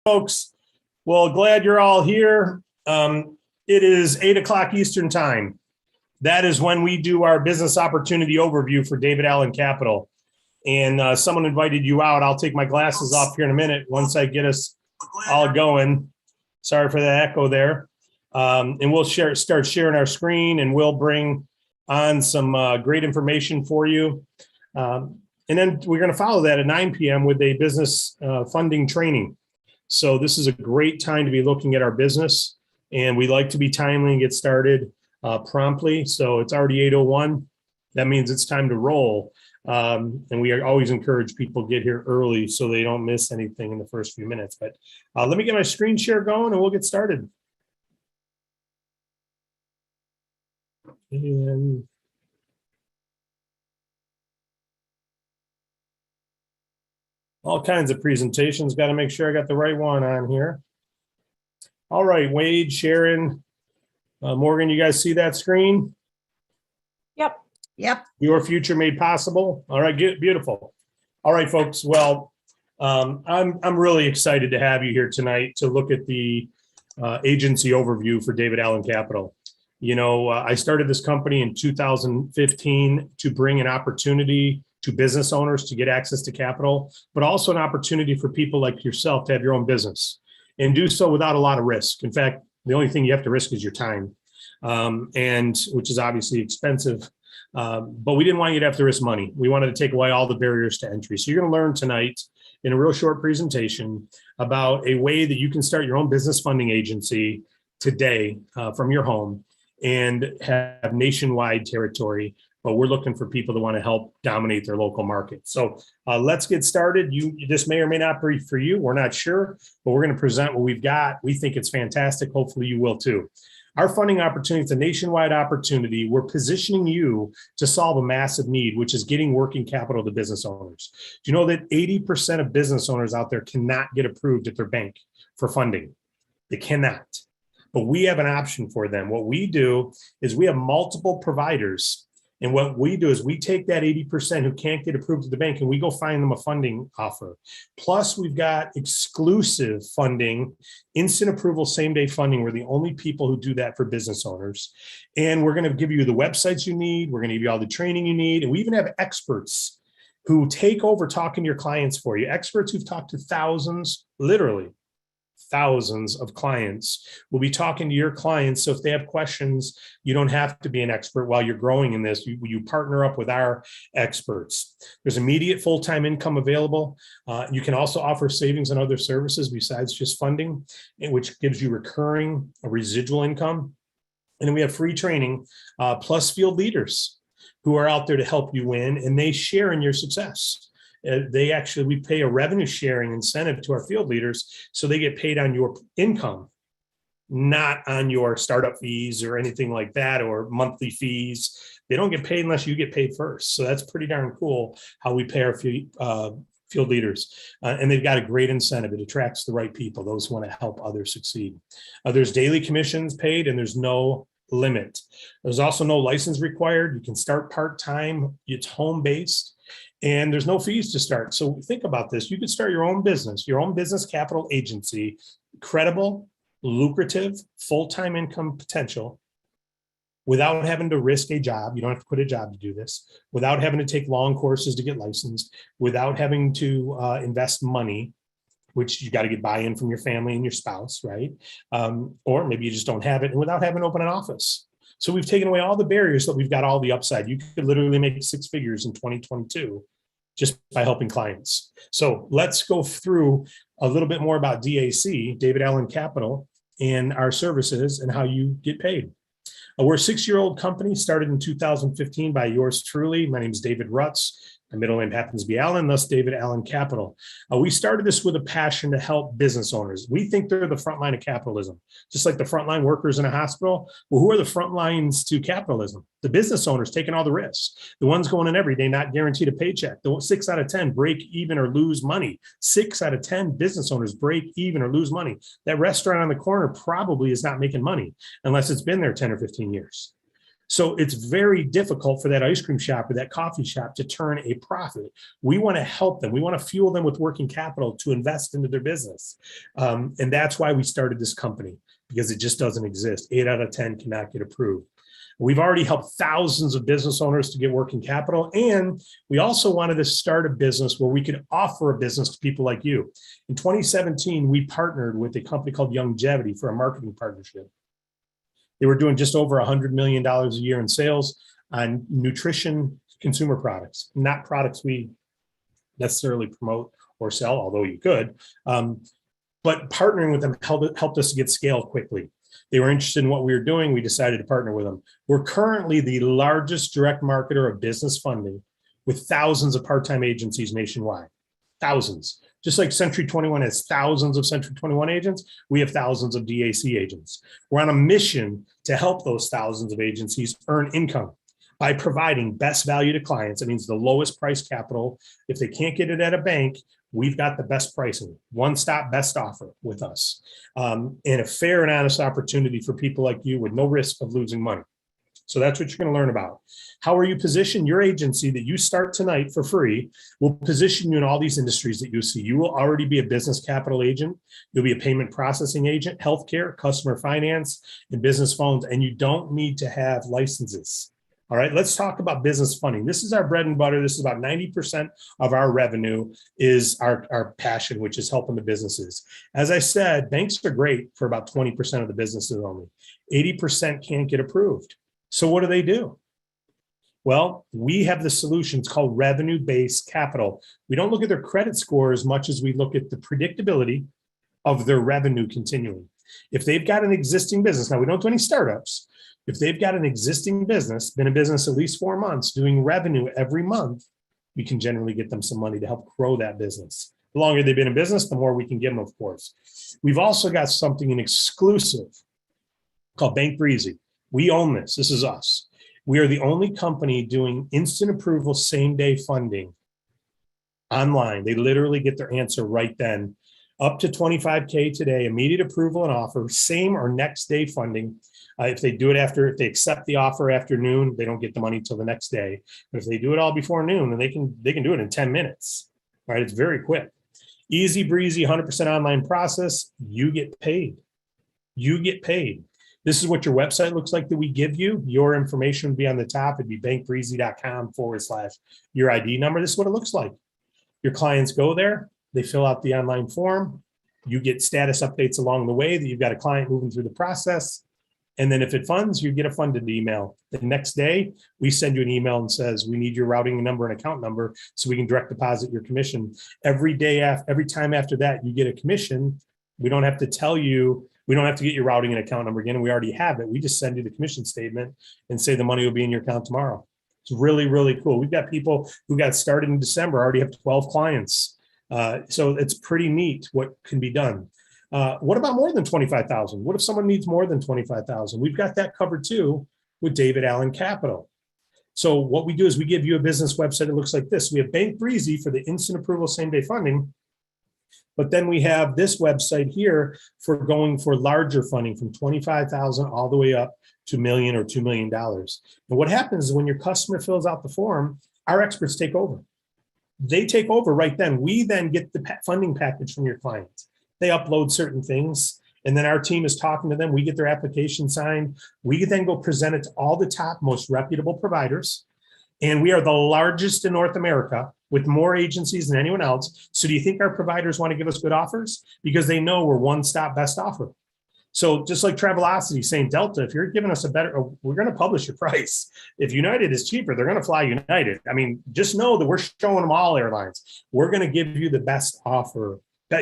folks. Well, glad you're all here. It is 8 o'clock Eastern time. That is when we do our business opportunity overview for David Allen Capital. And someone invited you out. I'll take my glasses off here in a minute once I get us all going. Sorry for the echo there. And we'll start sharing our screen, and we'll bring on some great information for you. And then we're going to follow that at 9 p.m. with a business funding training. So this is a great time to be looking at our business, and we like to be timely and get started promptly. So it's already 8:01. That means it's time to roll. And we always encourage people to get here early so they don't miss anything in the first few minutes. But let me get my screen share going and we'll get started. And all kinds of presentations. Got to make sure I got the right one on here. All right, Wade, Sharon, Morgan, you guys see that screen? Yep. Your future made possible. All right, good, beautiful. All right, folks. Well, I'm really excited to have you here tonight to look at the agency overview for David Allen Capital. You know, I started this company in 2015 to bring an opportunity to business owners to get access to capital, but also an opportunity for people like yourself to have your own business and do so without a lot of risk. In fact, the only thing you have to risk is your time, and which is obviously expensive. But we didn't want you to have to risk money. We wanted to take away all the barriers to entry. So you're going to learn tonight in a real short presentation about a way that you can start your own business funding agency today from your home and have nationwide territory. But we're looking for people that want to help dominate their local market. So let's get started. This may or may not be for you. We're not sure, but we're going to present what we've got. We think it's fantastic. Hopefully you will too. Our funding opportunity is a nationwide opportunity. We're positioning you to solve a massive need, which is getting working capital to business owners. Do you know that 80% of business owners out there cannot get approved at their bank for funding? They cannot. But we have an option for them. What we do is we have multiple providers. And what we do is we take that 80% who can't get approved at the bank and we go find them a funding offer. Plus, we've got exclusive funding, instant approval, same day funding. We're the only people who do that for business owners. And we're going to give you the websites you need. We're going to give you all the training you need. And we even have experts who take over talking to your clients for you. Experts who've talked to thousands, literally thousands of clients will be talking to your clients. So if they have questions, you don't have to be an expert while you're growing in this. You partner up with our experts. There's immediate full-time income available. You can also offer savings and other services besides just funding, which gives you recurring residual income. And then we have free training, plus field leaders who are out there to help you win, and they share in your success. We pay a revenue sharing incentive to our field leaders, so they get paid on your income, not on your startup fees or anything like that, or monthly fees. They don't get paid unless you get paid first. So that's pretty darn cool how we pay our field leaders. And they've got a great incentive. It attracts the right people, those who want to help others succeed. There's daily commissions paid, and there's no limit. There's also no license required. You can start part-time. It's home-based. And there's no fees to start. So think about this. You could start your own business capital agency, credible, lucrative, full-time income potential, without having to risk a job. You don't have to quit a job to do this, without having to take long courses to get licensed, without having to invest money, which you got to get buy-in from your family and your spouse, right? Or maybe you just don't have it, and without having to open an office. So we've taken away all the barriers, so we've got all the upside. You could literally make 6 figures in 2022 just by helping clients. So let's go through a little bit more about D.A.C, David Allen Capital, and our services and how you get paid. We're a 6-year-old company started in 2015 by yours truly. My name is David Rutz. My middle name happens to be Allen, thus David Allen Capital. We started this with a passion to help business owners. We think they're the front line of capitalism, just like the frontline workers in a hospital. Well, who are the front lines to capitalism? The business owners taking all the risks, the ones going in every day, not guaranteed a paycheck. The 6 out of 10 break even or lose money. 6 out of 10 business owners break even or lose money. That restaurant on the corner probably is not making money unless it's been there 10 or 15 years. So it's very difficult for that ice cream shop or that coffee shop to turn a profit. We want to help them. We want to fuel them with working capital to invest into their business. And that's why we started this company, because it just doesn't exist. 8 out of 10 cannot get approved. We've already helped thousands of business owners to get working capital. And we also wanted to start a business where we could offer a business to people like you. In 2017, we partnered with a company called Longevity for a marketing partnership. They were doing just over $100 million a year in sales on nutrition consumer products, not products we necessarily promote or sell, although you could. But partnering with them helped us to get scale quickly. They were interested in what we were doing. We decided to partner with them. We're currently the largest direct marketer of business funding with thousands of part-time agencies nationwide. Thousands. Just like Century 21 has thousands of Century 21 agents, we have thousands of D.A.C agents. We're on a mission to help those thousands of agencies earn income by providing best value to clients. It means the lowest price capital. If they can't get it at a bank, we've got the best pricing, one-stop best offer with us, and a fair and honest opportunity for people like you with no risk of losing money. So that's what you're going to learn about. How are you positioned? Your agency that you start tonight for free will position you in all these industries that you see. You will already be a business capital agent. You'll be a payment processing agent, healthcare, customer finance, and business phones, and you don't need to have licenses. All right, let's talk about business funding. This is our bread and butter. This is about 90% of our revenue is our passion, which is helping the businesses. As I said, banks are great for about 20% of the businesses only. 80% can't get approved. So what do? Well, we have the solutions called revenue-based capital. We don't look at their credit score as much as we look at the predictability of their revenue continuing. If they've got an existing business, now we don't do any startups. If they've got an existing business, been in business at least 4 months, doing revenue every month, we can generally get them some money to help grow that business. The longer they've been in business, the more we can give them, of course. We've also got something an exclusive called Bank Breezy. We own this. This is us. We are the only company doing instant approval, same day funding online. They literally get their answer right then. Up to $25K today, immediate approval and offer, same or next day funding. If they do it if they accept the offer after noon, they don't get the money until the next day. But if they do it all before noon, then they can do it in 10 minutes, right? It's very quick. Easy breezy, 100% online process. You get paid. You get paid. This is what your website looks like that we give you. Your information would be on the top. It'd be bankbreezy.com/your ID number. This is what it looks like. Your clients go there. They fill out the online form. You get status updates along the way that you've got a client moving through the process. And then if it funds, you get a funded email. The next day, we send you an email and says, we need your routing number and account number so we can direct deposit your commission. Every time after that, you get a commission. We don't have to tell you, we don't have to get your routing and account number again. We already have it. We just send you the commission statement and say the money will be in your account tomorrow. It's really, really cool. We've got people who got started in December, already have 12 clients. So it's pretty neat what can be done. What about more than 25,000? What if someone needs more than 25,000? We've got that covered too with David Allen Capital. So what we do is we give you a business website that looks like this. We have Bank Breezy for the instant approval, same day funding. But then we have this website here for going for larger funding from 25,000 all the way up to $1 million or $2 million. And what happens is when your customer fills out the form, our experts take over. They take over right then. We then get the funding package from your clients. They upload certain things, and then our team is talking to them. We get their application signed. We then go present it to all the top, most reputable providers. And we are the largest in North America with more agencies than anyone else. So do you think our providers want to give us good offers? Because they know we're one-stop best offer. So just like Trailblazer saying, Delta, if you're giving us we're going to publish your price. If United is cheaper, they're going to fly United. I mean, just know that we're showing them all airlines. We're going to give you the best offer,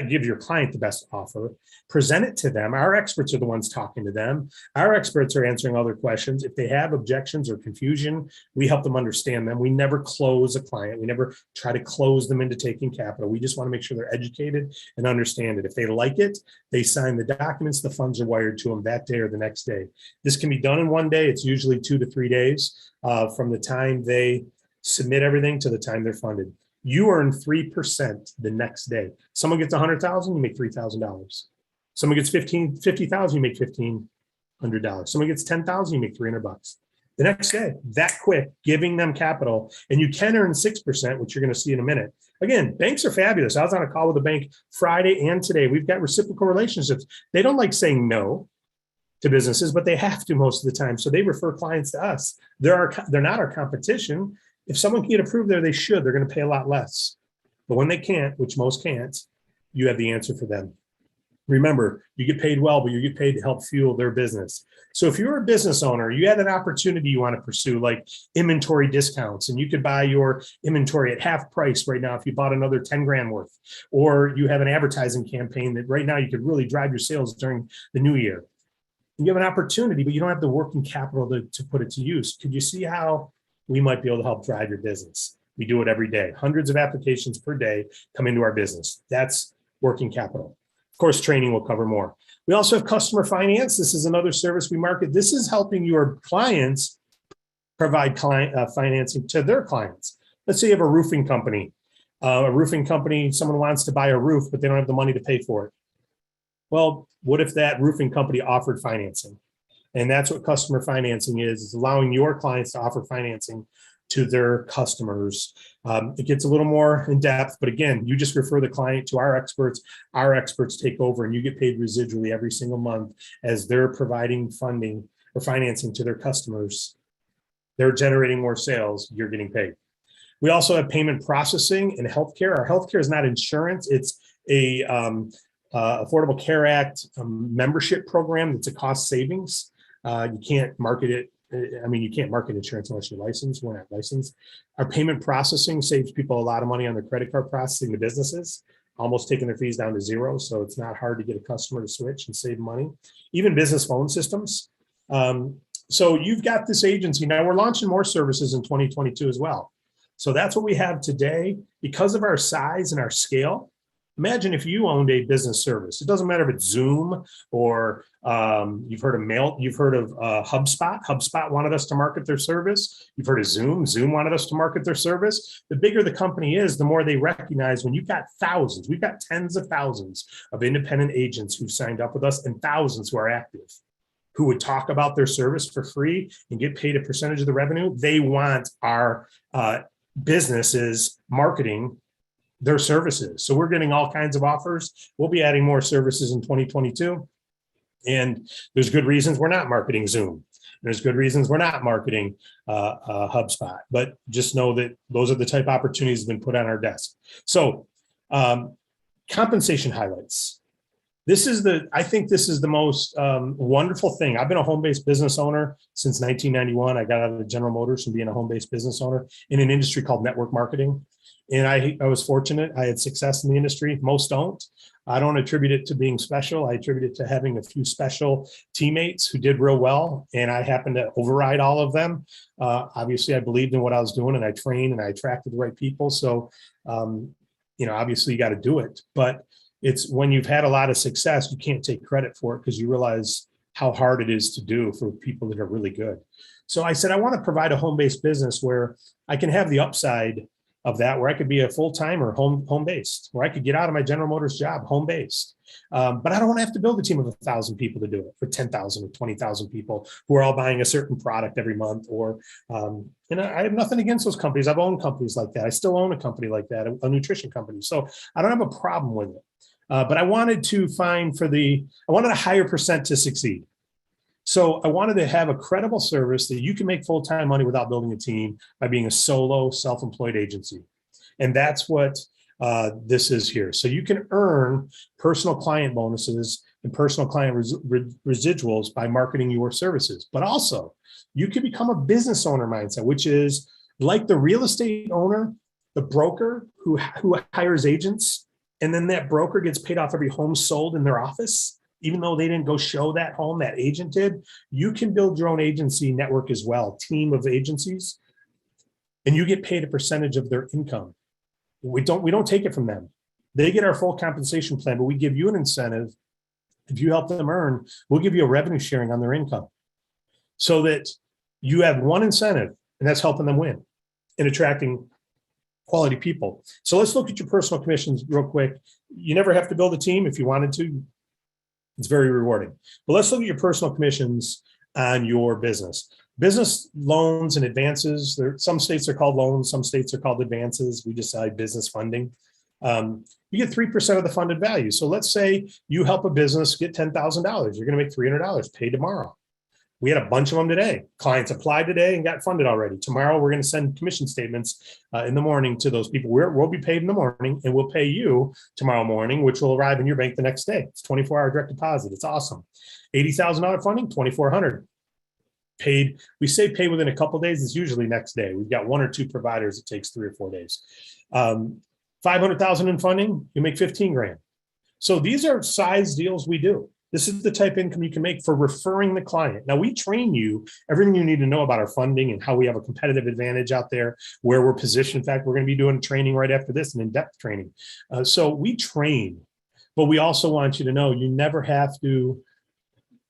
give your client the best offer, present it to them. Our experts are the ones talking to them. Our experts are answering other questions. If they have objections or confusion, we help them understand them. We never close a client. We never try to close them into taking capital. We just want to make sure they're educated and understand it. If they like it, they sign the documents, the funds are wired to them that day or the next day. This can be done in one day. It's usually 2 to 3 days from the time they submit everything to the time they're funded. You earn 3% the next day. Someone gets 100,000, you make $3,000. Someone gets 50,000, you make $1,500. Someone gets 10,000, you make $300. the next day, that quick, giving them capital. And you can earn 6%, which you're going to see in a minute. Again, banks are fabulous. I was on a call with a bank Friday and today. We've got reciprocal relationships. They don't like saying no to businesses, but they have to most of the time. So they refer clients to us. They're not our competition. If someone can get approved there, they should. They're going to pay a lot less. But when they can't, which most can't, you have the answer for them. Remember, you get paid well, but you get paid to help fuel their business. So if you're a business owner, you have an opportunity you want to pursue, like inventory discounts, and you could buy your inventory at half price right now if you bought another 10 grand worth, or you have an advertising campaign that right now you could really drive your sales during the new year. You have an opportunity, but you don't have the working capital to put it to use. Could you see how we might be able to help drive your business? We do it every day. Hundreds of applications per day come into our business. That's working capital. Of course, training will cover more. We also have customer finance. This is another service we market. This is helping your clients provide financing to their clients. Let's say you have a roofing company. Someone wants to buy a roof, but they don't have the money to pay for it. Well, what if that roofing company offered financing? And that's what customer financing is allowing your clients to offer financing to their customers. It gets a little more in depth, but again, you just refer the client to our experts take over, and you get paid residually every single month as they're providing funding or financing to their customers. They're generating more sales, you're getting paid. We also have payment processing and healthcare. Our healthcare is not insurance, it's a Affordable Care Act membership program that's a cost savings. You can't market it. You can't market insurance unless you're licensed. We're not licensed. Our payment processing saves people a lot of money on their credit card processing to businesses, almost taking their fees down to zero. So it's not hard to get a customer to switch and save money. Even business phone systems. So you've got this agency. Now we're launching more services in 2022 as well. So that's what we have today. Because of our size and our scale, imagine if you owned a business service. It doesn't matter if it's Zoom or you've heard of HubSpot. HubSpot wanted us to market their service. You've heard of Zoom. Zoom wanted us to market their service. The bigger the company is, the more they recognize when you've got thousands, we've got tens of thousands of independent agents who've signed up with us and thousands who are active, who would talk about their service for free and get paid a percentage of the revenue. They want our businesses marketing their services. So we're getting all kinds of offers. We'll be adding more services in 2022. And there's good reasons we're not marketing Zoom. There's good reasons we're not marketing HubSpot, but just know that those are the type of opportunities that have been put on our desk. So compensation highlights. I think this is the most wonderful thing. I've been a home-based business owner since 1991. I got out of General Motors from being a home-based business owner in an industry called network marketing. And I was fortunate. I had success in the industry. Most don't. I don't attribute it to being special. I attribute it to having a few special teammates who did real well. And I happened to override all of them. Obviously, I believed in what I was doing, and I trained and I attracted the right people. So, obviously you got to do it. But it's when you've had a lot of success, you can't take credit for it because you realize how hard it is to do for people that are really good. So I said, I want to provide a home-based business where I can have the upside of that, where I could be a full-timer home-based, where I could get out of my General Motors job home-based. But I don't want to have to build a team of 1,000 people to do it, for 10,000 or 20,000 people who are all buying a certain product every month. Or, I have nothing against those companies. I've owned companies like that. I still own a company like that, a nutrition company. So I don't have a problem with it. But I wanted to I wanted a higher percent to succeed. So I wanted to have a credible service that you can make full-time money without building a team by being a solo self-employed agency. And that's what this is here. So you can earn personal client bonuses and personal client residuals by marketing your services. But also you can become a business owner mindset, which is like the real estate owner, the broker who hires agents, and then that broker gets paid off every home sold in their office. Even though they didn't go show that home, that agent did. You can build your own agency network as well, team of agencies, and you get paid a percentage of their income. We don't take it from them. They get our full compensation plan, but we give you an incentive. If you help them earn, we'll give you a revenue sharing on their income so that you have one incentive, and that's helping them win and attracting quality people. So let's look at your personal commissions real quick. You never have to build a team if you wanted to. It's very rewarding. But let's look at your personal commissions on your business. Business loans and advances, some states are called loans, some states are called advances. We decide business funding. You get 3% of the funded value. So let's say you help a business get $10,000. You're going to make $300 paid tomorrow. We had a bunch of them today. Clients applied today and got funded already. Tomorrow, we're going to send commission statements in the morning to those people. We'll be paid in the morning, and we'll pay you tomorrow morning, which will arrive in your bank the next day. It's 24-hour direct deposit. It's awesome. $80,000 funding, $2,400. Paid, we say pay within a couple of days. It's usually next day. We've got 1 or 2 providers. It takes 3 or 4 days. 500,000 in funding, you make 15 grand. So these are size deals we do. This is the type of income you can make for referring the client. Now, we train you everything you need to know about our funding and how we have a competitive advantage out there, where we're positioned. In fact, we're going to be doing training right after this, an in-depth training. So we train, but we also want you to know you never have to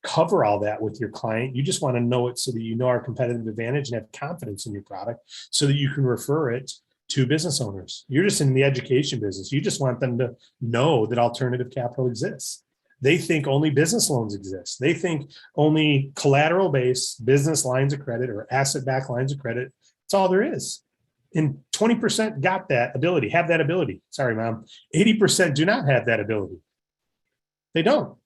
cover all that with your client. You just want to know it so that you know our competitive advantage and have confidence in your product so that you can refer it to business owners. You're just in the education business. You just want them to know that alternative capital exists. They think only business loans exist. They think only collateral-based business lines of credit or asset-backed lines of credit. That's all there is. And 20% got that ability, have that ability. Sorry, Mom. 80% do not have that ability. They don't.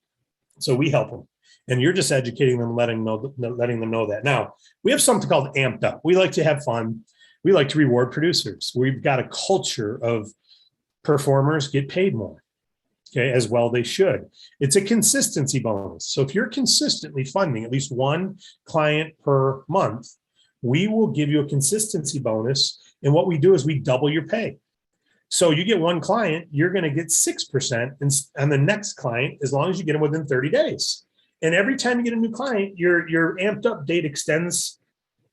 So we help them. And you're just educating them, letting them know that. Now, we have something called Amped Up. We like to have fun. We like to reward producers. We've got a culture of performers get paid more, okay, as well they should. It's a consistency bonus. So if you're consistently funding at least 1 client per month, we will give you a consistency bonus. And what we do is we double your pay. So you get 1 client, you're going to get 6% on the next client as long as you get them within 30 days. And every time you get a new client, your amped up date extends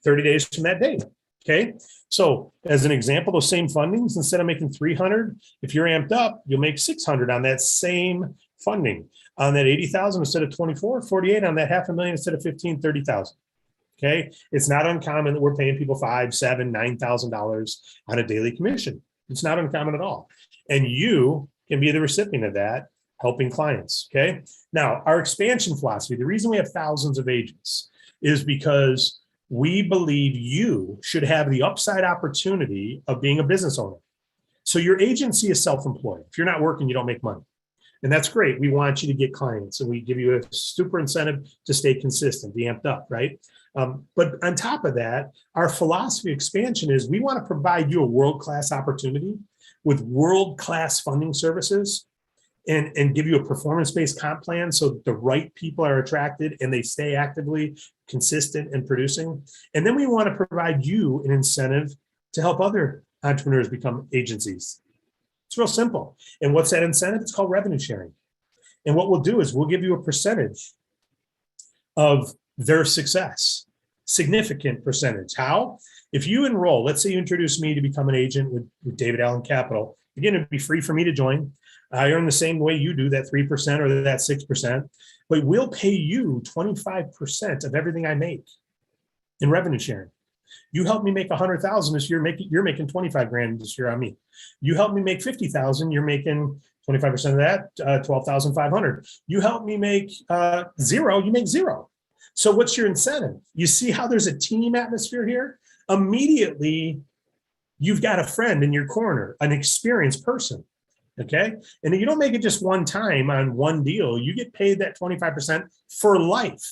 30 days from that date. Okay. So as an example, those same fundings, instead of making 300, if you're amped up, you'll make 600 on that same funding. On that 80,000 instead of 24, 48 on that $500,000 instead of 15, 30,000. Okay. It's not uncommon that we're paying people $5,000, $7,000, $9,000 on a daily commission. It's not uncommon at all. And you can be the recipient of that, helping clients. Okay. Now, our expansion philosophy, the reason we have thousands of agents is because we believe you should have the upside opportunity of being a business owner. So your agency is self-employed. If you're not working, you don't make money. And that's great. We want you to get clients, and we give you a super incentive to stay consistent, be amped up, right? But on top of that, our philosophy of expansion is we want to provide you a world-class opportunity with world-class funding services and give you a performance-based comp plan so that the right people are attracted and they stay actively consistent and producing. And then we want to provide you an incentive to help other entrepreneurs become agencies. It's real simple. And what's that incentive? It's called revenue sharing. And what we'll do is we'll give you a percentage of their success, significant percentage. How? If you enroll, let's say you introduce me to become an agent with David Allen Capital, again, it'd be free for me to join. I earn the same way you do, that 3% or that 6%, but we'll pay you 25% of everything I make in revenue sharing. You help me make 100,000 this year, you're making 25 grand this year on me. You help me make 50,000, you're making 25% of that, 12,500. You help me make 0, you make 0. So what's your incentive? You see how there's a team atmosphere here? Immediately, you've got a friend in your corner, an experienced person. Okay. And you don't make it just one time on one deal. You get paid that 25% for life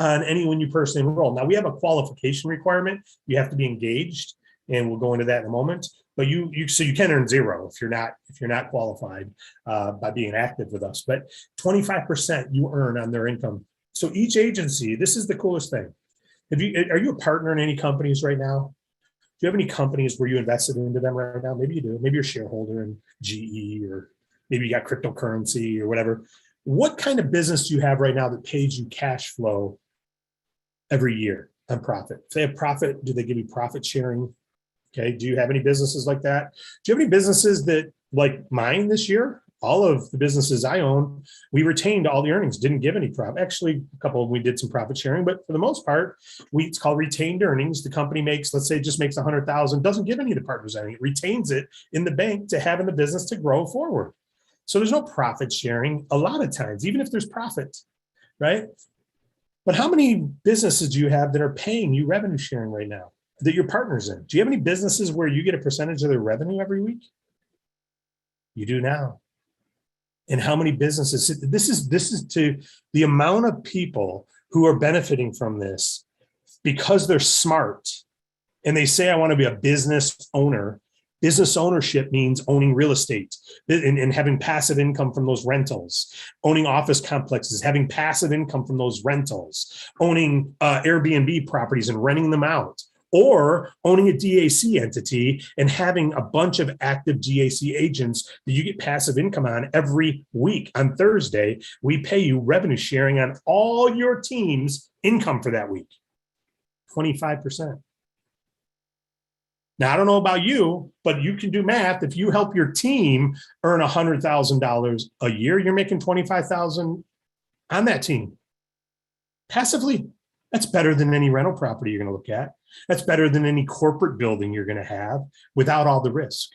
on anyone you personally enroll. Now we have a qualification requirement. You have to be engaged, and we'll go into that in a moment. But so you can earn 0 if you're not qualified by being active with us. But 25% you earn on their income. So each agency, this is the coolest thing. Are you a partner in any companies right now? Do you have any companies where you invested into them right now? Maybe you do. Maybe you're a shareholder in GE, or maybe you got cryptocurrency or whatever. What kind of business do you have right now that pays you cash flow every year on profit? If they have profit, do they give you profit sharing? Okay. Do you have any businesses like that? Do you have any businesses that, like mine this year? All of the businesses I own, we retained all the earnings, didn't give any profit. Actually, a couple of them, we did some profit sharing, but for the most part, it's called retained earnings. The company makes, let's say, just makes 100,000, doesn't give any of the partners anything. It retains it in the bank to have in the business to grow forward. So there's no profit sharing a lot of times, even if there's profit, right? But how many businesses do you have that are paying you revenue sharing right now that you're partners in? Do you have any businesses where you get a percentage of their revenue every week? You do now. And how many businesses? This is to the amount of people who are benefiting from this because they're smart and they say, I want to be a business owner. Business ownership means owning real estate and having passive income from those rentals, owning office complexes, having passive income from those rentals, owning Airbnb properties and renting them out, or owning a D.A.C entity and having a bunch of active D.A.C agents that you get passive income on every week. On Thursday, we pay you revenue sharing on all your team's income for that week, 25%. Now, I don't know about you, but you can do math. If you help your team earn $100,000 a year, you're making $25,000 on that team passively. That's better than any rental property you're going to look at. That's better than any corporate building you're going to have without all the risk.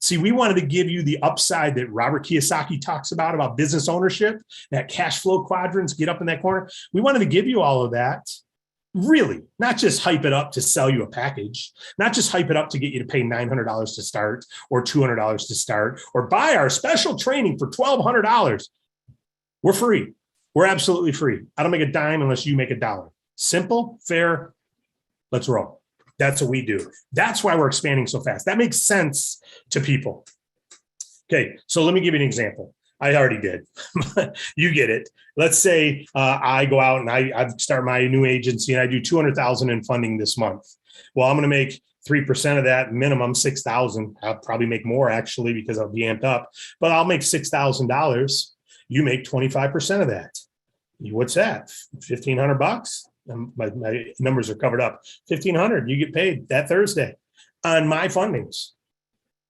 See, we wanted to give you the upside that Robert Kiyosaki talks about business ownership, that cash flow quadrants, get up in that corner. We wanted to give you all of that. Really, not just hype it up to sell you a package, not just hype it up to get you to pay $900 to start or $200 to start or buy our special training for $1,200. We're free. We're absolutely free. I don't make a dime unless you make $1. Simple, fair, let's roll. That's what we do. That's why we're expanding so fast. That makes sense to people. Okay, so let me give you an example. I already did. You get it. Let's say I go out and I start my new agency and I do $200,000 in funding this month. Well, I'm going to make 3% of that, minimum $6,000. I'll probably make more actually because I'll be amped up, but I'll make $6,000. You make 25% of that. What's that? $1,500. My numbers are covered up. $1,500. You get paid that Thursday on my fundings.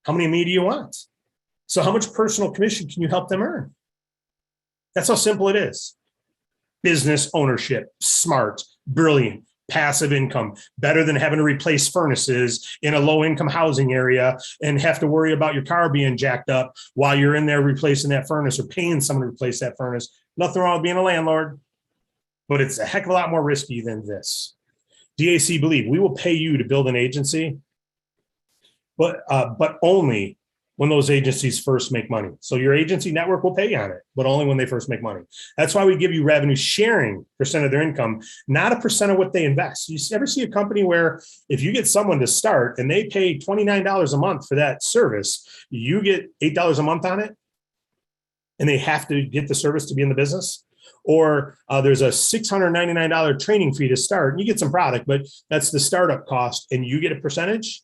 How many of me do you want? So how much personal commission can you help them earn? That's how simple it is. Business ownership, smart, brilliant, passive income, better than having to replace furnaces in a low income housing area and have to worry about your car being jacked up while you're in there replacing that furnace or paying someone to replace that furnace. Nothing wrong with being a landlord, but it's a heck of a lot more risky than this. D.A.C believe we will pay you to build an agency, but only when those agencies first make money. So your agency network will pay you on it, but only when they first make money. That's why we give you revenue sharing percent of their income, not a percent of what they invest. You ever see a company where if you get someone to start and they pay $29 a month for that service, you get $8 a month on it, and they have to get the service to be in the business? Or there's a $699 training fee to start, and you get some product, but that's the startup cost, and you get a percentage.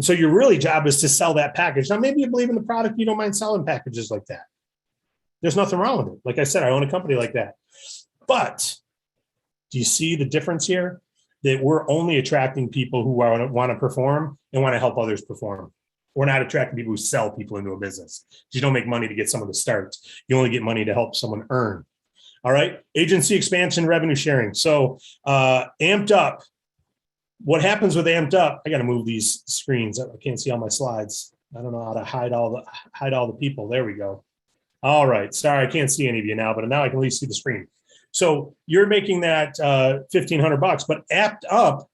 So your really job is to sell that package. Now, maybe you believe in the product, you don't mind selling packages like that. There's nothing wrong with it. Like I said, I own a company like that. But do you see the difference here? That we're only attracting people who want to perform and want to help others perform. We're not attracting people who sell people into a business. You don't make money to get someone to start. You only get money to help someone earn. All right. Agency expansion, revenue sharing. So amped up. What happens with amped up? I got to move these screens. I can't see all my slides. I don't know how to hide all the people. There we go. All right. Sorry, I can't see any of you now, but now I can at least see the screen. So you're making that $1,500, but amped up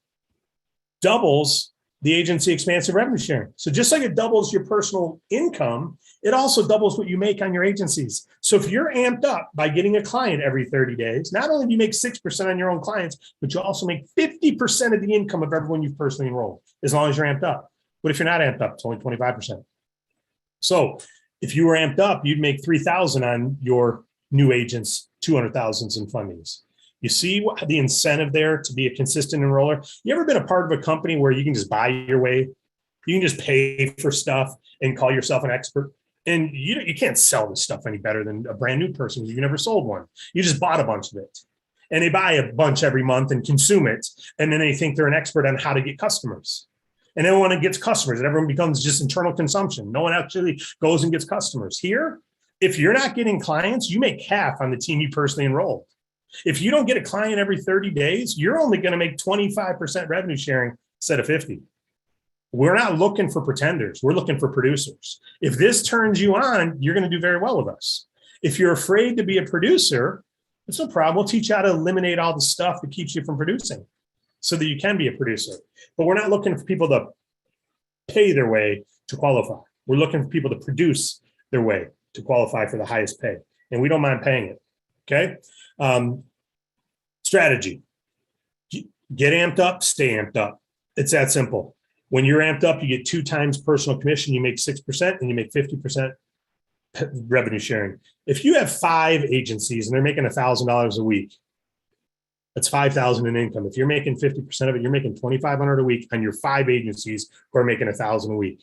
doubles the agency expansive revenue sharing. So just like it doubles your personal income, it also doubles what you make on your agencies. So if you're amped up by getting a client every 30 days, not only do you make 6% on your own clients, but you also make 50% of the income of everyone you've personally enrolled, as long as you're amped up. But if you're not amped up, it's only 25%. So if you were amped up, you'd make $3,000 on your new agents, $200,000 in fundings. You see what the incentive there to be a consistent enroller? You ever been a part of a company where you can just buy your way? You can just pay for stuff and call yourself an expert. And you can't sell this stuff any better than a brand new person. You've never sold one. You just bought a bunch of it. And they buy a bunch every month and consume it. And then they think they're an expert on how to get customers. And then when it gets customers, everyone becomes just internal consumption. No one actually goes and gets customers. Here, if you're not getting clients, you make half on the team you personally enrolled. If you don't get a client every 30 days, you're only going to make 25% revenue sharing instead of 50. We're not looking for pretenders. We're looking for producers. If this turns you on, you're going to do very well with us. If you're afraid to be a producer, It's no problem. We'll teach you how to eliminate all the stuff that keeps you from producing so that you can be a producer. But we're not looking for people to pay their way to qualify. We're looking for people to produce their way to qualify for the highest pay. And we don't mind paying it. Okay. Strategy. Get amped up, stay amped up. It's that simple. When you're amped up, you get 2 times personal commission, you make 6% and you make 50% revenue sharing. If you have 5 agencies and they're making $1,000 a week, that's $5,000 in income. If you're making 50% of it, you're making $2,500 a week on your 5 agencies who are making $1,000 a week.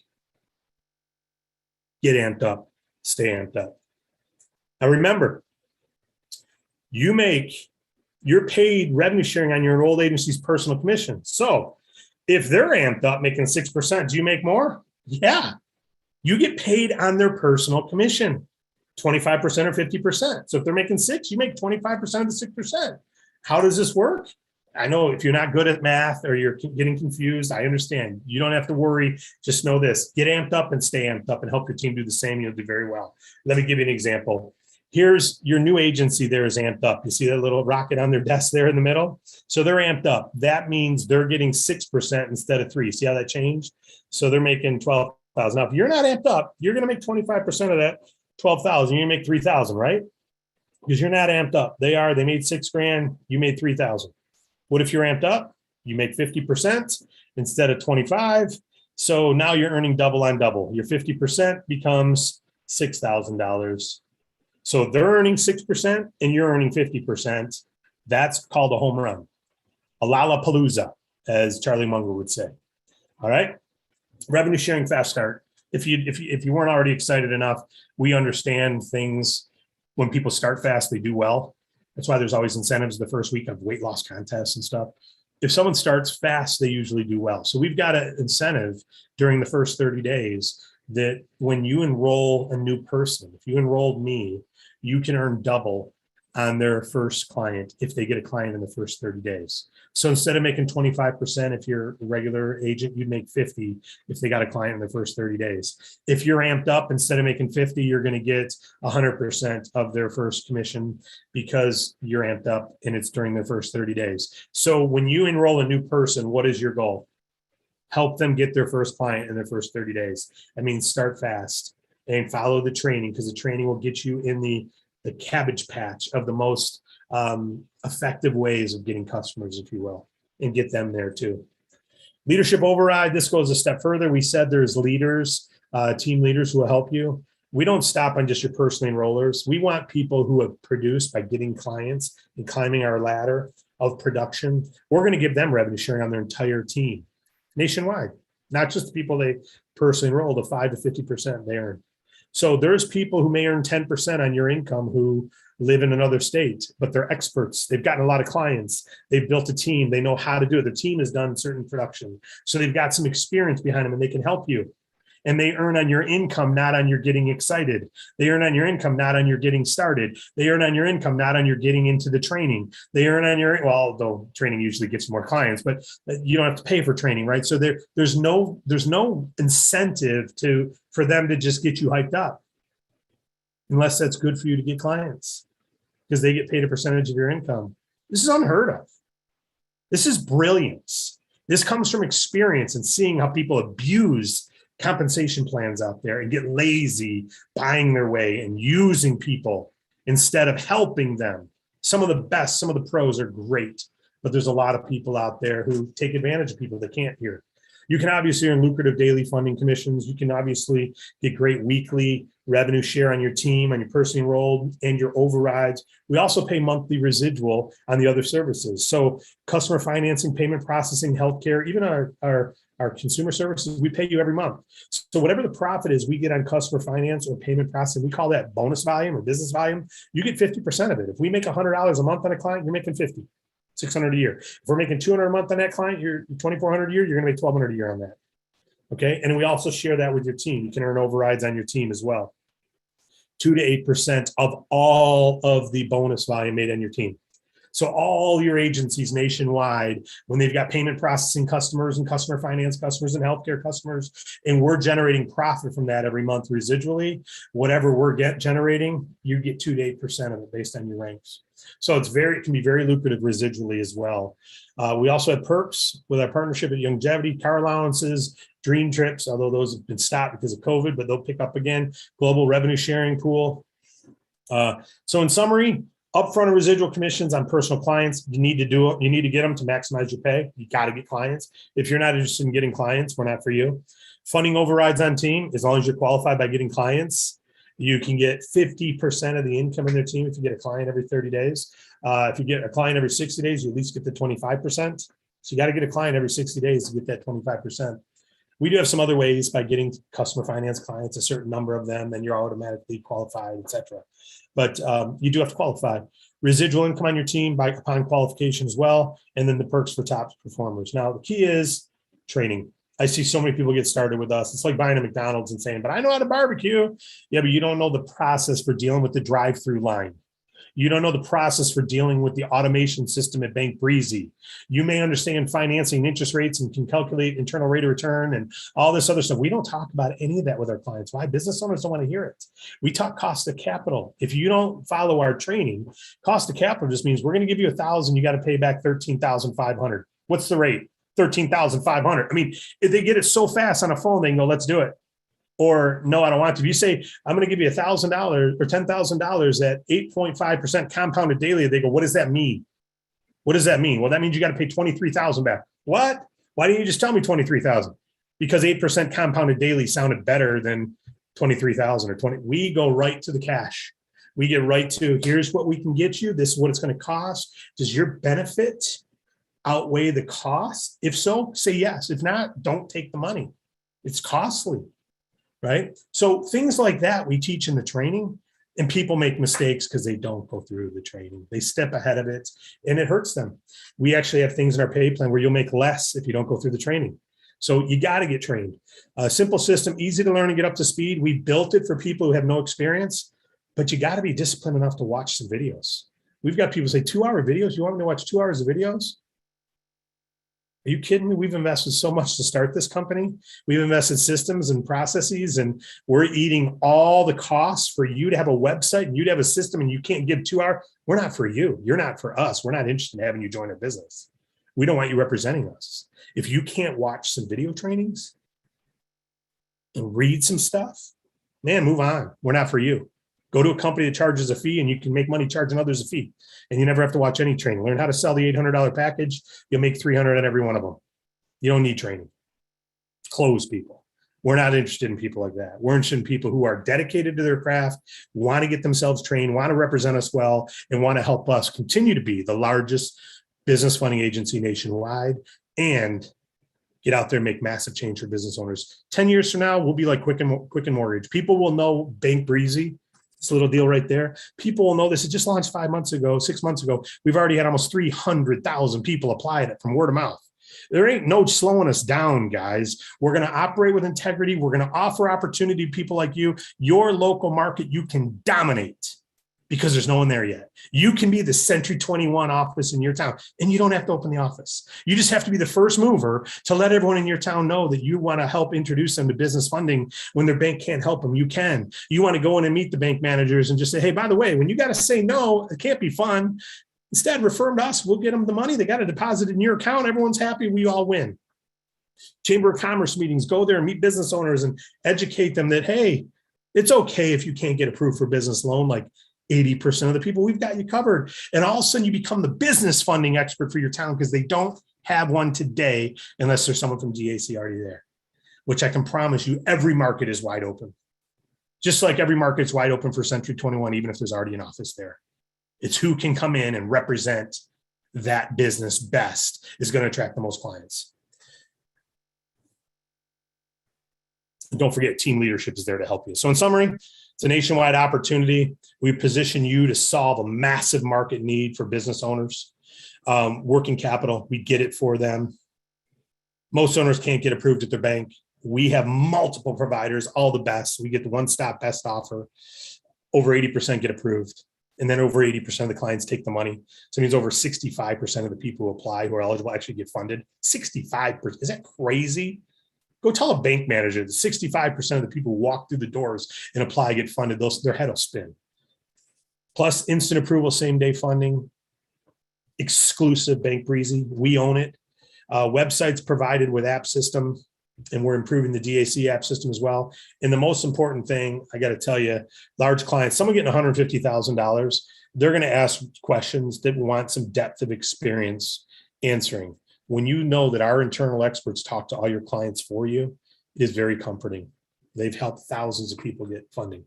Get amped up, stay amped up. Now remember, you're paid revenue sharing on your enrolled agency's personal commission. So if they're amped up making 6%, do you make more? Yeah. You get paid on their personal commission, 25% or 50%. So if they're making 6, you make 25% of the 6%. How does this work? I know if you're not good at math or you're getting confused, I understand. You don't have to worry. Just know this. Get amped up and stay amped up and help your team do the same. You'll do very well. Let me give you an example. Here's your new agency there is amped up. You see that little rocket on their desk there in the middle? So they're amped up. That means they're getting 6% instead of 3. See how that changed? So they're making 12,000. Now, if you're not amped up, you're going to make 25% of that 12,000. You make 3,000, right? Because you're not amped up. They made $6,000. You made 3,000. What if you're amped up? You make 50% instead of 25. So now you're earning double on double. Your 50% becomes $6,000. So they're earning 6% and you're earning 50%. That's called a home run. A Lollapalooza, as Charlie Munger would say. All right. Revenue sharing fast start. If you weren't already excited enough, we understand things. When people start fast, they do well. That's why there's always incentives the first week of weight loss contests and stuff. If someone starts fast, they usually do well. So we've got an incentive during the first 30 days that when you enroll a new person, if you enrolled me, you can earn double on their first client if they get a client in the first 30 days. So instead of making 25%, if you're a regular agent, you'd make 50 if they got a client in the first 30 days. If you're amped up, instead of making 50, you're going to get 100% of their first commission because you're amped up and it's during their first 30 days. So when you enroll a new person, what is your goal? Help them get their first client in their first 30 days. I mean, start fast and follow the training, because the training will get you in the cabbage patch of the most effective ways of getting customers, if you will, and get them there too. Leadership override. This goes a step further. We said there's leaders, team leaders who will help you. We don't stop on just your personal enrollers. We want people who have produced by getting clients and climbing our ladder of production. We're going to give them revenue sharing on their entire team nationwide, not just the people they personally enroll, the 5 to 50% they earn. So there's people who may earn 10% on your income who live in another state, but they're experts. They've gotten a lot of clients. They've built a team. They know how to do it. The team has done certain production. So they've got some experience behind them and they can help you. And they earn on your income, not on your getting excited. They earn on your income, not on your getting started. They earn on your income, not on your getting into the training. They earn on your, well, although training usually gets more clients, but you don't have to pay for training, right? So there's no incentive for them to just get you hyped up, unless that's good for you to get clients, because they get paid a percentage of your income. This is unheard of. This is brilliance. This comes from experience and seeing how people abuse compensation plans out there and get lazy buying their way and using people instead of helping them. Some of the pros are great, but there's a lot of people out there who take advantage of people that can't hear. You can obviously earn lucrative daily funding commissions. You can obviously get great weekly revenue share on your team, on your personally enrolled, and your overrides. We also pay monthly residual on the other services. So customer financing, payment processing, healthcare, even our consumer services, we pay you every month. So whatever the profit is we get on customer finance or payment processing, we call that bonus volume or business volume. You get 50% of it. If we make $100 a month on a client, you're making 50. $600 a year. If we're making $200 a month on that client, you're $2,400 a year, you're going to make $1,200 a year on that. Okay. And we also share that with your team. You can earn overrides on your team as well. 2 to 8% of all of the bonus volume made on your team. So all your agencies nationwide, when they've got payment processing customers and customer finance customers and healthcare customers, and we're generating profit from that every month residually, whatever we're generating, you get 2 to 8% of it based on your ranks. So it can be very lucrative residually as well. We also have perks with our partnership at Longevity, car allowances, dream trips, although those have been stopped because of COVID, but they'll pick up again. Global revenue sharing pool. So in summary, upfront and residual commissions on personal clients, you need to do it. You need to get them to maximize your pay. You got to get clients. If you're not interested in getting clients, we're not for you. Funding overrides on team, as long as you're qualified by getting clients, you can get 50% of the income in their team if you get a client every 30 days. If you get a client every 60 days, you at least get the 25%. So you got to get a client every 60 days to get that 25%. We do have some other ways by getting customer finance clients, a certain number of them, then you're automatically qualified, et cetera. But you do have to qualify. Residual income on your team upon qualification as well, and then the perks for top performers. Now, the key is training. I see so many people get started with us. It's like buying a McDonald's and saying, but I know how to barbecue. Yeah, but you don't know the process for dealing with the drive-through line. You don't know the process for dealing with the automation system at Bank Breezy. You may understand financing and interest rates and can calculate internal rate of return and all this other stuff. We don't talk about any of that with our clients. Why? Business owners don't want to hear it. We talk cost of capital. If you don't follow our training, cost of capital just means we're going to give you $1,000. You got to pay back $13,500. What's the rate? $13,500. I mean, if they get it so fast on a phone, they can go, let's do it. Or no, I don't want to. If you say, I'm going to give you $1,000 or $10,000 at 8.5% compounded daily, they go, what does that mean? What does that mean? Well, that means you got to pay $23,000 back. What? Why didn't you just tell me $23,000? Because 8% compounded daily sounded better than $23,000 or 20. We go right to the cash. We get right to, here's what we can get you. This is what it's going to cost. Does your benefit outweigh the cost? If so, say yes. If not, don't take the money. It's costly. Right? So things like that we teach in the training, and people make mistakes because they don't go through the training. They step ahead of it and it hurts them. We actually have things in our pay plan where you'll make less if you don't go through the training. So you got to get trained. A simple system, easy to learn and get up to speed. We built it for people who have no experience, but you got to be disciplined enough to watch some videos. We've got people say 2-hour videos. You want me to watch 2 hours of videos? Are you kidding me? We've invested so much to start this company. We've invested systems and processes, and we're eating all the costs for you to have a website and you to have a system, and you can't give 2 hours. We're not for you. You're not for us. We're not interested in having you join our business. We don't want you representing us. If you can't watch some video trainings and read some stuff, man, move on. We're not for you. Go to a company that charges a fee, and you can make money charging others a fee. And you never have to watch any training. Learn how to sell the $800 package. You'll make $300 on every one of them. You don't need training. Close people. We're not interested in people like that. We're interested in people who are dedicated to their craft, want to get themselves trained, want to represent us well, and want to help us continue to be the largest business funding agency nationwide and get out there and make massive change for business owners. 10 years from now, we'll be like Quicken Mortgage. People will know Bank Breezy. This little deal right there. People will know this. It just launched 5 months ago, 6 months ago. We've already had almost 300,000 people apply it from word of mouth. There ain't no slowing us down, guys. We're going to operate with integrity. We're going to offer opportunity to people like you. Your local market, you can dominate because there's no one there yet. You can be the Century 21 office in your town, and you don't have to open the office. You just have to be the first mover to let everyone in your town know that you want to help introduce them to business funding when their bank can't help them. You can. You want to go in and meet the bank managers and just say, hey, by the way, when you got to say no, it can't be fun. Instead, refer them to us. We'll get them the money. They got to deposit in your account. Everyone's happy. We all win. Chamber of Commerce meetings, go there and meet business owners and educate them that, hey, it's okay if you can't get approved for business loan. Like 80% of the people, we've got you covered. And all of a sudden you become the business funding expert for your town because they don't have one today unless there's someone from D.A.C. already there, which I can promise you every market is wide open. Just like every market is wide open for Century 21, even if there's already an office there. It's who can come in and represent that business best is going to attract the most clients. And don't forget, team leadership is there to help you. So in summary, it's a nationwide opportunity. We position you to solve a massive market need for business owners. Working capital, we get it for them. Most owners can't get approved at their bank. We have multiple providers, all the best. We get the one-stop best offer. Over 80% get approved. And then over 80% of the clients take the money. So it means over 65% of the people who apply who are eligible actually get funded. 65%. Is that crazy? Go tell a bank manager that 65% of the people who walk through the doors and apply get funded. Their head will spin. Plus instant approval, same day funding, exclusive Bank Breezy. We own it. Websites provided with app system, and we're improving the D.A.C app system as well. And the most important thing, I got to tell you, large clients, someone getting $150,000, they're going to ask questions that want some depth of experience answering. When you know that our internal experts talk to all your clients for you, it is very comforting. They've helped thousands of people get funding.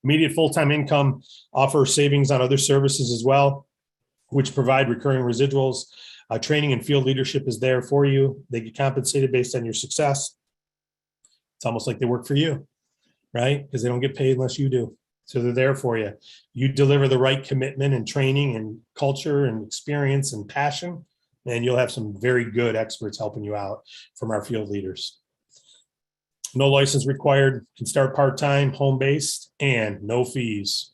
Immediate full-time income, offer savings on other services as well, which provide recurring residuals. Training and field leadership is there for you. They get compensated based on your success. It's almost like they work for you, right? Because they don't get paid unless you do. So they're there for you. You deliver the right commitment and training and culture and experience and passion, and you'll have some very good experts helping you out from our field leaders. No license required, can start part-time, home-based, and no fees.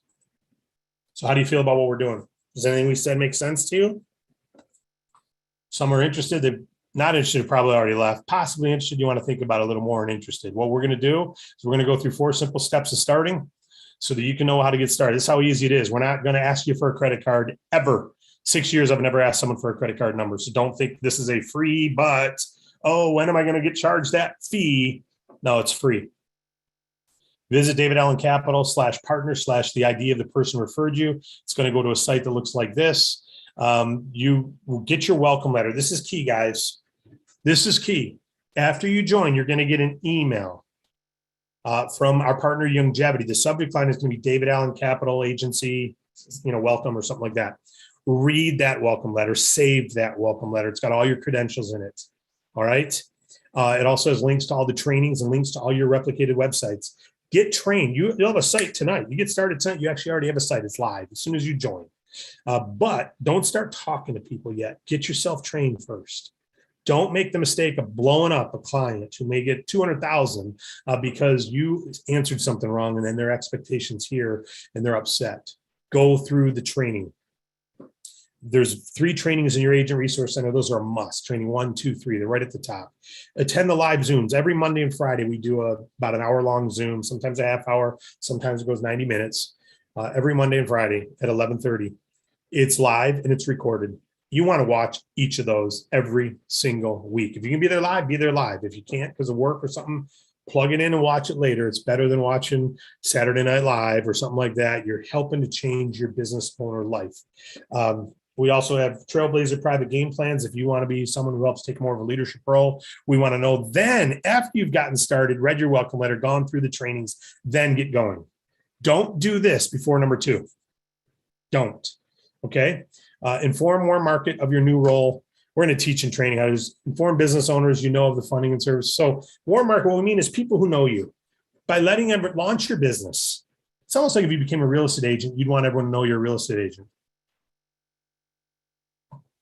So how do you feel about what we're doing? Does anything we said make sense to you? Some are interested, they're not interested, probably already left. Possibly interested, you want to think about it a little more and interested. What we're going to do is we're going to go through 4 simple steps of starting so that you can know how to get started. This is how easy it is. We're not going to ask you for a credit card ever. 6 years, I've never asked someone for a credit card number. So don't think this is a free, but, oh, when am I going to get charged that fee? No, it's free. Visit David Allen Capital /partner/ the ID of the person who referred you. It's going to go to a site that looks like this. You will get your welcome letter. This is key, guys. This is key. After you join, you're going to get an email from our partner, Longevity. The subject line is going to be David Allen Capital Agency, welcome or something like that. Read that welcome letter. Save that welcome letter. It's got all your credentials in it. All right. It also has links to all the trainings and links to all your replicated websites. Get trained. You'll have a site tonight. You get started tonight. You actually already have a site. It's live as soon as you join. But don't start talking to people yet. Get yourself trained first. Don't make the mistake of blowing up a client who may get $200,000 because you answered something wrong and then their expectations here and they're upset. Go through the training. There's 3 trainings in your agent resource center. Those are a must. Training 1, 2, 3. They're right at the top. Attend the live Zooms. Every Monday and Friday, we do about an hour-long Zoom, sometimes a half hour, sometimes it goes 90 minutes. Every Monday and Friday at 11:30. It's live and it's recorded. You want to watch each of those every single week. If you can be there live, be there live. If you can't because of work or something, plug it in and watch it later. It's better than watching Saturday Night Live or something like that. You're helping to change your business owner life. We also have Trailblazer private game plans. If you want to be someone who helps take more of a leadership role, we want to know then after you've gotten started, read your welcome letter, gone through the trainings, then get going. Don't do this before number 2. Don't. Okay. Inform more market of your new role. We're going to teach and training how to inform business owners, of the funding and service. So warm market, what we mean is people who know you. By letting them launch your business. It's almost like if you became a real estate agent, you'd want everyone to know you're a real estate agent.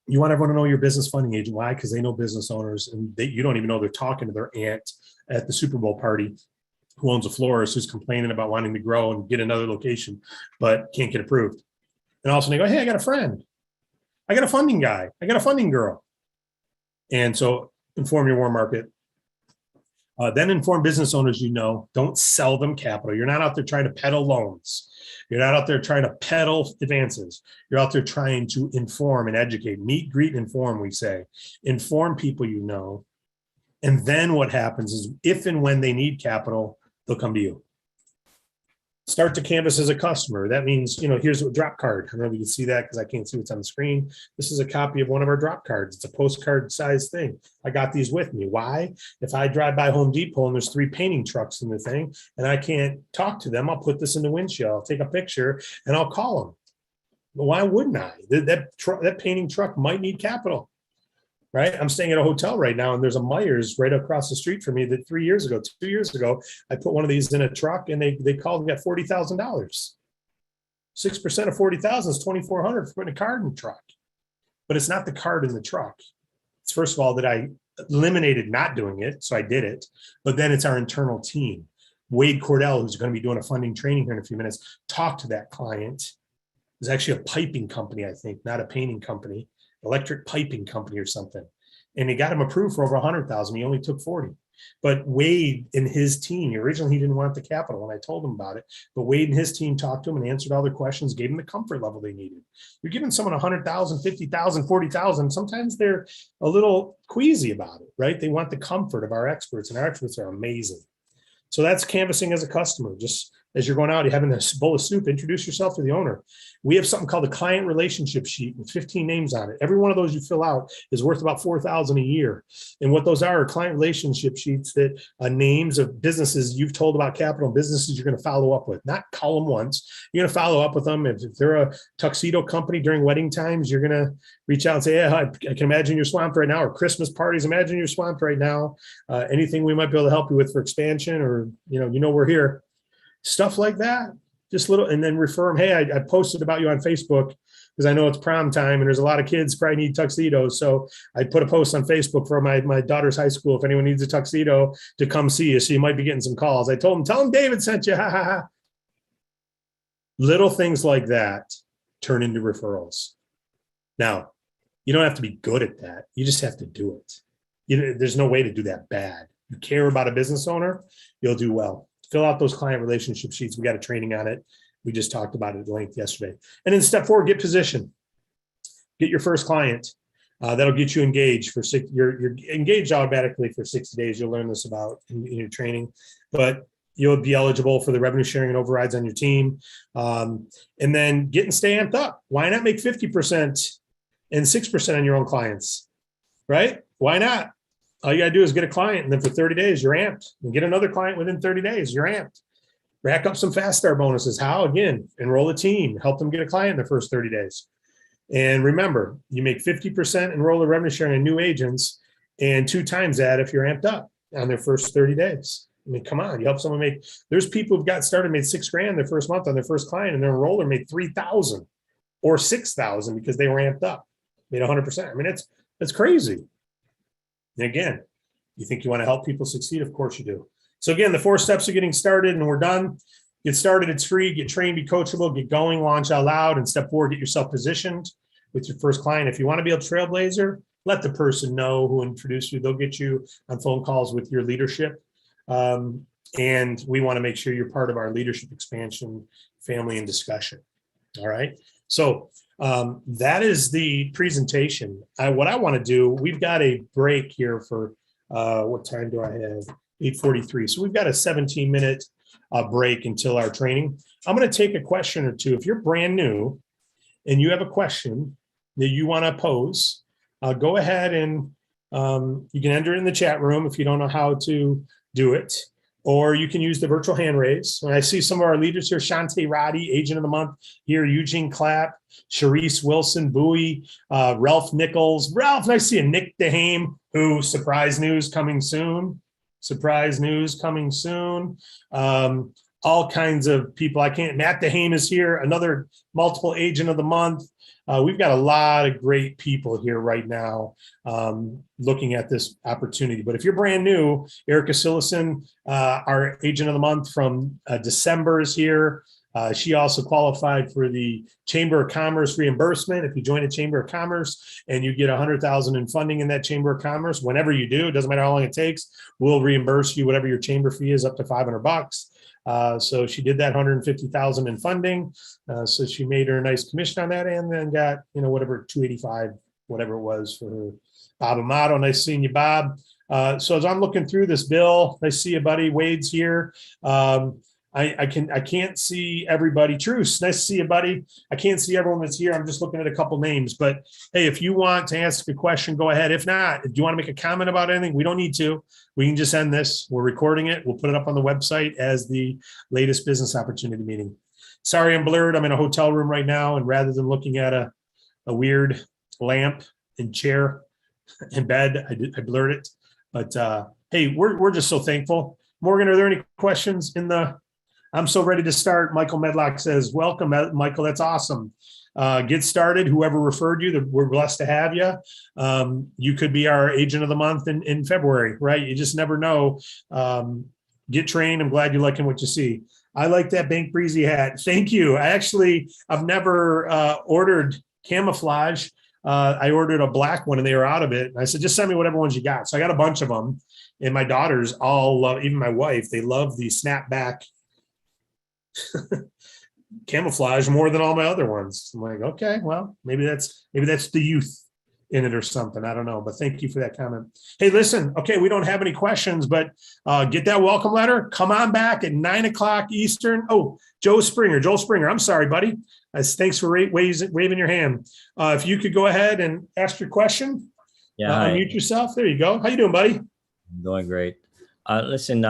You want everyone to know you're a business funding agent. Why? Because they know business owners and you don't even know they're talking to their aunt at the Super Bowl party who owns a florist who's complaining about wanting to grow and get another location, but can't get approved. And all of a sudden they go, hey, I got a friend. I got a funding guy. I got a funding girl. And so inform your warm market. Then inform business owners, don't sell them capital. You're not out there trying to peddle loans. You're not out there trying to peddle advances. You're out there trying to inform and educate. Meet, greet, and inform, we say. Inform people you know. And then what happens is if and when they need capital, they'll come to you. Start to canvas as a customer. That means, here's a drop card. I don't know if you can see that because I can't see what's on the screen. This is a copy of one of our drop cards. It's a postcard size thing. I got these with me. Why? If I drive by Home Depot and there's 3 painting trucks in the thing and I can't talk to them, I'll put this in the windshield. I'll take a picture and I'll call them. Well, why wouldn't I? That painting truck might need capital. Right? I'm staying at a hotel right now and there's a Myers right across the street from me that 2 years ago, I put one of these in a truck and they called and got $40,000. 6% of 40,000 is 2,400 for putting a card in the truck. But it's not the card in the truck. It's first of all that I eliminated not doing it. So I did it, but then it's our internal team. Wade Cordell, who's going to be doing a funding training here in a few minutes, talked to that client. It was actually a piping company, I think, not a painting company, electric piping company or something. And he got him approved for over 100,000. He only took 40. But Wade and his team, originally he didn't want the capital, and I told him about it. But Wade and his team talked to him and answered all their questions, gave him the comfort level they needed. You're giving someone 100,000, 50,000, 40,000. Sometimes they're a little queasy about it, right? They want the comfort of our experts, and our experts are amazing. So that's canvassing as a customer. Just as you're going out, you're having a bowl of soup, introduce yourself to the owner. We have something called the client relationship sheet with 15 names on it. Every one of those you fill out is worth about $4,000 a year. And what those are client relationship sheets that names of businesses you've told about capital, businesses you're going to follow up with. Not call them once. You're going to follow up with them. If they're a tuxedo company during wedding times, you're going to reach out and say, yeah, I can imagine you're swamped right now, or Christmas parties, imagine you're swamped right now. Anything we might be able to help you with for expansion, or, we're here. Stuff like that. Just little, and then refer them. Hey, I posted about you on Facebook because I know it's prom time and there's a lot of kids probably need tuxedos. So I put a post on Facebook for my daughter's high school. If anyone needs a tuxedo, to come see you. So you might be getting some calls. I told them, tell them David sent you. Ha ha ha. Little things like that turn into referrals. Now, you don't have to be good at that. You just have to do it. There's no way to do that bad. You care about a business owner, you'll do well. Fill out those client relationship sheets. We got a training on it. We just talked about it at length yesterday. And then step 4, get positioned. Get your first client. That'll get you engaged for you're engaged automatically for 60 days. You'll learn this about in your training, but you'll be eligible for the revenue sharing and overrides on your team. And then get and stay amped up. Why not make 50% and 6% on your own clients, right? Why not? All you got to do is get a client, and then for 30 days, you're amped. And get another client within 30 days, you're amped. Rack up some fast start bonuses. How? Again, enroll a team, help them get a client in the first 30 days. And remember, you make 50% enroll the revenue sharing on new agents, and 2 times that if you're amped up on their first 30 days. I mean, come on, you help someone make, there's people who've got started, made $6,000 their first month on their first client, and their enroller made $3,000 or $6,000 because they were amped up, made 100%. I mean, that's crazy. And again, you think you want to help people succeed? Of course you do. So again, the 4 steps of getting started, and we're done. Get started, it's free. Get trained, be coachable, get going, launch out loud. And step 4, get yourself positioned with your first client. If you want to be a trailblazer, let the person know who introduced you. They'll get you on phone calls with your leadership. And we want to make sure you're part of our leadership expansion family and discussion. All right. So that is the presentation. What I want to do, we've got a break here for, what time do I have? 8:43. So we've got a 17-minute break until our training. I'm going to take a question or two. If you're brand new and you have a question that you want to pose, go ahead and you can enter it in the chat room if you don't know how to do it. Or you can use the virtual hand raise. And I see some of our leaders here: Shantae Roddy, Agent of the Month here, Eugene Clapp, Sharice Wilson, Bowie, Ralph Nichols. Ralph, nice to see you. Nick DeHame, who, surprise news coming soon. Surprise news coming soon. All kinds of people. Matt DeHame is here, another multiple Agent of the Month. We've got a lot of great people here right now looking at this opportunity. But if you're brand new, Erica Sillison, our Agent of the Month from December, is here. She also qualified for the Chamber of Commerce reimbursement. If you join a Chamber of Commerce and you get $100,000 in funding in that Chamber of Commerce, whenever you do, it doesn't matter how long it takes, we'll reimburse you whatever your chamber fee is, up to $500. So she did that, $150,000 in funding. So she made her a nice commission on that, and then got, whatever, $285, whatever it was for her. Bob Amato, nice seeing you, Bob. So as I'm looking through this, Bill, nice to see you, buddy. Wade's here. I can't see everybody. Truce, nice to see you, buddy. I can't see everyone that's here. I'm just looking at a couple names. But hey, if you want to ask a question, go ahead. If not, if you want to make a comment about anything, we don't need to. We can just end this. We're recording it. We'll put it up on the website as the latest business opportunity meeting. Sorry, I'm blurred. I'm in a hotel room right now, and rather than looking at a weird lamp and chair and bed, I blurred it. But hey, we're just so thankful. Morgan, are there any questions in the? I'm so ready to start. Michael Medlock says, welcome, Michael. That's awesome. Get started. Whoever referred you, we're blessed to have you. You could be our Agent of the Month in February, right? You just never know. Get trained. I'm glad you're liking what you see. I like that Bank Breezy hat. Thank you. I've never ordered camouflage. I ordered a black one and they were out of it. And I said, just send me whatever ones you got. So I got a bunch of them. And my daughters all love, even my wife, they love the snapback camouflage more than all my other ones. I'm like, okay, well, maybe that's the youth in it or something. I don't know, but thank you for that comment. Hey, listen, okay, we don't have any questions, but get that welcome letter. Come on back at 9:00 Eastern. Oh, Joel Springer, I'm sorry, buddy. Thanks for waving your hand. If you could go ahead and ask your question. Yeah, unmute yourself. There you go. How you doing, buddy? I'm doing great. Listen,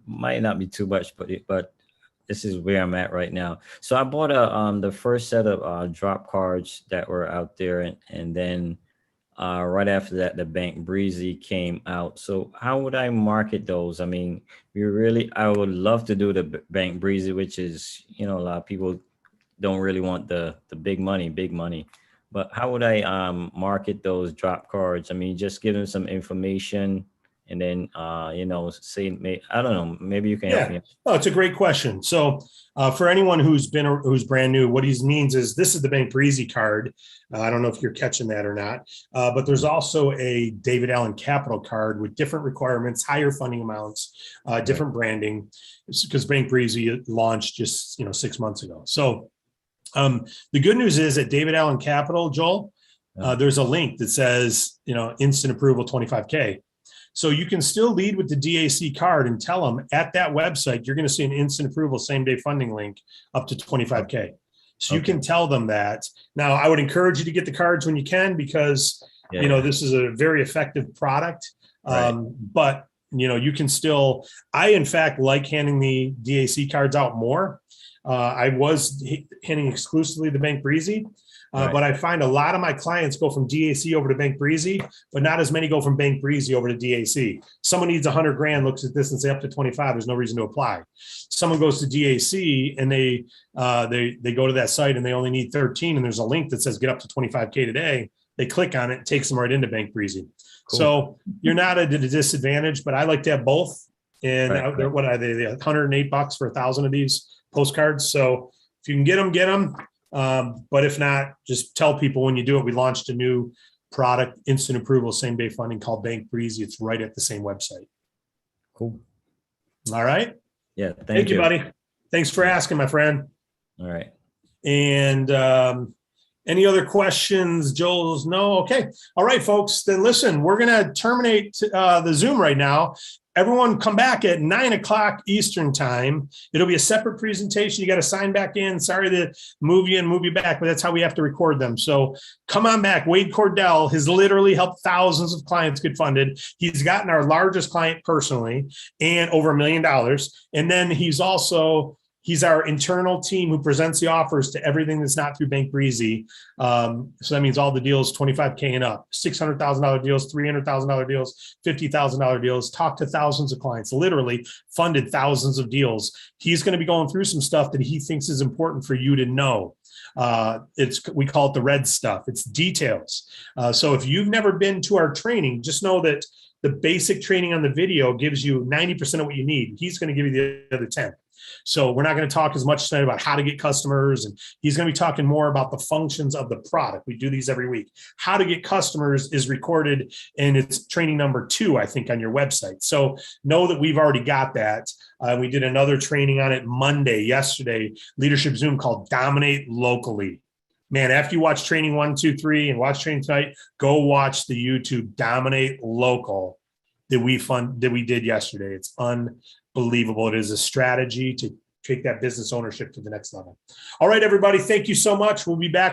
might not be too much, but this is where I'm at right now. So I bought the first set of drop cards that were out there, and then right after that, the Bank Breezy came out. So how would I market those? I mean, I would love to do the Bank Breezy, which is, a lot of people don't really want the big money, but how would I market those drop cards? I mean, just give them some information. And then, say, I don't know, maybe you can help me. Oh, it's a great question. So for anyone who's brand new, what he means is this is the Bank Breezy card. I don't know if you're catching that or not, but there's also a David Allen Capital card with different requirements, higher funding amounts, different branding, because Bank Breezy launched just 6 months ago. So the good news is at David Allen Capital, Joel, there's a link that says, instant approval 25K. So you can still lead with the D.A.C card and tell them at that website, you're going to see an instant approval, same day funding link up to 25K. So you can tell them that. Now, I would encourage you to get the cards when you can, because, this is a very effective product. But, you can still, I, in fact, like handing the D.A.C cards out more. I was handing exclusively the Bank Breezy. But I find a lot of my clients go from D.A.C over to Bank Breezy, but not as many go from Bank Breezy over to D.A.C. Someone needs 100 grand, looks at this and say up to 25, there's no reason to apply. Someone goes to D.A.C and they go to that site and they only need 13, and there's a link that says get up to 25K today. They click on it, it takes them right into Bank Breezy. Cool. So you're not at a disadvantage, but I like to have both. And what are they? $108 for 1,000 of these postcards. So if you can get them. But if not, just tell people when you do it. We launched a new product, instant approval, same day funding, called Bank Breezy. It's right at the same website. Cool. All right. Yeah. Thank you, buddy. Thanks for asking, my friend. All right. And any other questions? Joel's no. Okay. All right, folks. Then listen, we're going to terminate the Zoom right now. Everyone come back at 9:00 Eastern time. It'll be a separate presentation. You got to sign back in. Sorry to move you and move you back, but that's how we have to record them. So come on back. Wade Cordell has literally helped thousands of clients get funded. He's gotten our largest client personally and over $1 million. And then he's our internal team who presents the offers to everything that's not through Bank Breezy. So that means all the deals, 25K and up, $600,000 deals, $300,000 deals, $50,000 deals. Talk to thousands of clients, literally funded thousands of deals. He's going to be going through some stuff that he thinks is important for you to know. We call it the red stuff. It's details. So if you've never been to our training, just know that the basic training on the video gives you 90% of what you need. He's going to give you the other 10. So we're not going to talk as much tonight about how to get customers, and he's going to be talking more about the functions of the product. We do these every week. How to get customers is recorded, and it's training number 2, I think, on your website. So know that we've already got that. We did another training on it yesterday, Leadership Zoom, called Dominate Locally. Man, after you watch training 1, 2, 3 and watch training tonight, go watch the YouTube Dominate Local that we did yesterday. It's unbelievable. It is a strategy to take that business ownership to the next level. All right, everybody. Thank you so much. We'll be back with